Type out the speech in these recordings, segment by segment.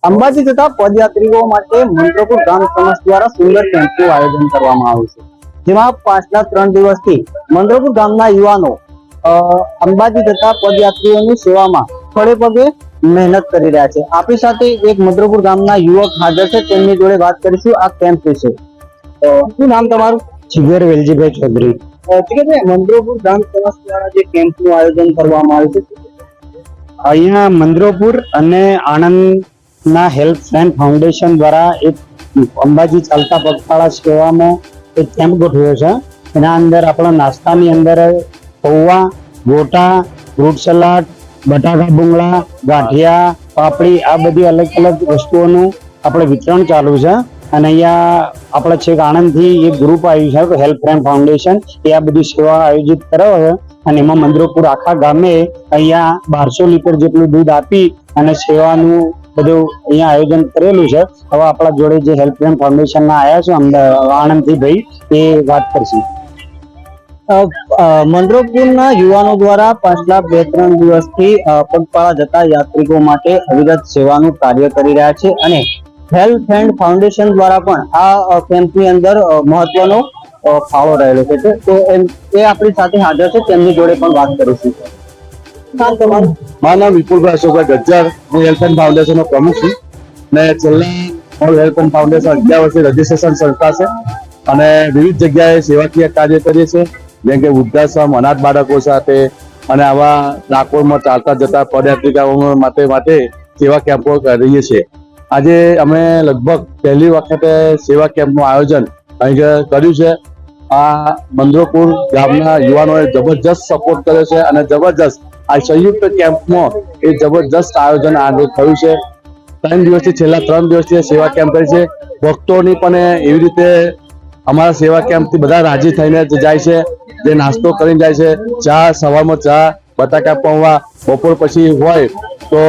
અંબાજી જતા પદયાત્રીઓ માટે મંત્રપુર ગામ સમાજ દ્વારા સુંદર કેમ્પનું આયોજન કરવામાં આવ્યું છે, જેમાં પાછલા 3 દિવસથી મંત્રપુર ગામના યુવાનો અંબાજી જતા પદયાત્રીઓની સેવામાં થોડે પગે મહેનત કરી રહ્યા છે। આપણી સાથે એક મંત્રપુર ગામના યુવક હાજર છે, તેમની જોડે વાત કરીશું આ કેમ્પ વિશે। શું નામ તમારું? જીગર વેલજીભાઈ ચૌધરી। જીગરભાઈ, મંત્રપુર ગામ સમાજ દ્વારા જે કેમ્પનું આયોજન કરવામાં આવ્યું છે, અહીંયા મંદ્રોપુર અને આણંદના હેલ્પ ફ્રેન્ડ ફાઉન્ડેશન દ્વારા એક અંબાજી ચાલતા પગપાળા સેવામાં એક કેમ્પ ગોઠવ્યો છે। એના અંદર આપણા નાસ્તાની અંદર પૌવા, ગોટા, ફ્રૂટ સલાડ, બટાકા ભૂંગળા, ગાંઠિયા, પાપડી આ બધી અલગ અલગ વસ્તુઓનું આપણે વિતરણ ચાલુ છે। અને અહીંયા આપણે છેક આણંદથી એક ગ્રુપ આવ્યું છે હેલ્પ ફ્રેન્ડ ફાઉન્ડેશન, એ આ બધી સેવા આયોજિત કરાવે છે। અને એમાં મંદ્રોપુર આખા ગામે અહીંયા 1200 લીટર જેટલું દૂધ આપી અને સેવાનું બધું અહીંયા આયોજન કરેલું છે। હવે આપણા જોડે જે હેલ્પ ફ્રેન્ડ ફાઉન્ડેશનના આવ્યા છે આણંદથી ભાઈ, એ વાત કરશે। મંત્રપુરના યુવાનો દ્વારા પાછલા 2-3 દિવસથી પગપાળા જતા યાત્રિકો માટે અવિરત સેવાનું કાર્ય કરી રહ્યા છે અને હેલ્પ ફ્રેન્ડ ફાઉન્ડેશન દ્વારા પણ આ કેમ્પની અંદર મહત્વનો ફાળો રહેલો છે। તો એ આપણી સાથે હાજર છે, તેમની જોડે પણ વાત કરીશું। મારું નામ વિપુલભાઈ અશોકભાઈ ગજ્જર, હું હેલ્પ ફ્રેન્ડ ફાઉન્ડેશનનો પ્રમુખ છું ને છેલ્લા મારું હેલ્પ ફ્રેન્ડ ફાઉન્ડેશન 11 વર્ષથી રજીસ્ટ્રેશન સંસ્થા છે અને વિવિધ જગ્યાએ સેવાકીય કાર્ય કરીએ છીએ, જેમ કે વૃદ્ધાશ્રમ, અનાથ બાળકો સાથે અને આવા ડાકોરમાં ચાલતા જતા પદયાત્રિકાઓ માટે સેવા કેમ્પો કરીએ છીએ। આજે અમે લગભગ પહેલી વખતે સેવા કેમ્પનું આયોજન અહીં કર્યું છે। આ મંદ્રોપુર ગામના યુવાનોએ જબરજસ્ત સપોર્ટ કર્યો છે અને જબરજસ્ત આ સંયુક્ત કેમ્પમાં એ જબરજસ્ત આયોજન આજે થયું છે। 3 દિવસથી છેલ્લા 3 દિવસથી સેવા કેમ્પ કરી છે। ભક્તોની પણ એવી રીતે અમારા સેવા કેમ્પથી બધા રાજી થઈને જાય છે, જે નાસ્તો કરીને જાય છે। ચા, સવારમાં ચા, બટાકા પૌવા, બપોર પછી હોય તો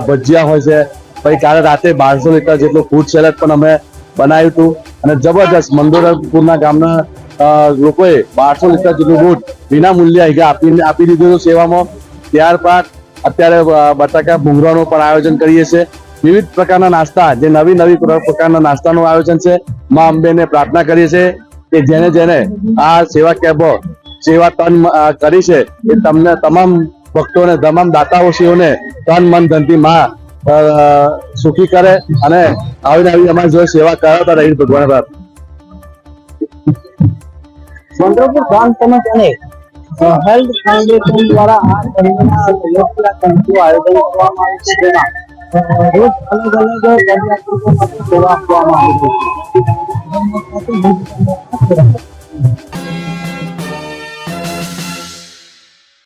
ભજીયા હોય છે, પછી કાલે રાતે 1200 લીટર જેટલું ફ્રૂટ સલાડ પણ અમે બનાવ્યું હતું અને જબરજસ્ત મંદોરપુરના ગામના લોકોએ 1200 લીટર જેટલું દૂધ વિના મૂલ્યે આપી દીધું સેવામાં। ત્યારબાદ અત્યારે બટાકા ભૂંગળાનું પણ આયોજન કરીએ છીએ। વિવિધ પ્રકારના નાસ્તા, જે નવી પ્રકારના નાસ્તાનું આયોજન છે। માં અંબેને પ્રાર્થના કરીએ છીએ કે જેને આ સેવા કેમ્પો સેવા તન કરી છે એ તમને તમામ ભક્તોને, તમામ દાતાઓને તન મન ધનથી માં સુખી કરે અને આવી અમારી જોડે સેવા કરાવતા રહી ભગવાન પ્રાર્થના। મંત્રપુર ગામ સમાજ અને હેલ્પ ફાઉન્ડેશન દ્વારા આ કેમ્પનું આયોજન કરવામાં આવ્યું છે, જેમાં રોજ અલગ પદયાત્રીકો માટે સેવા આપવામાં આવી છે।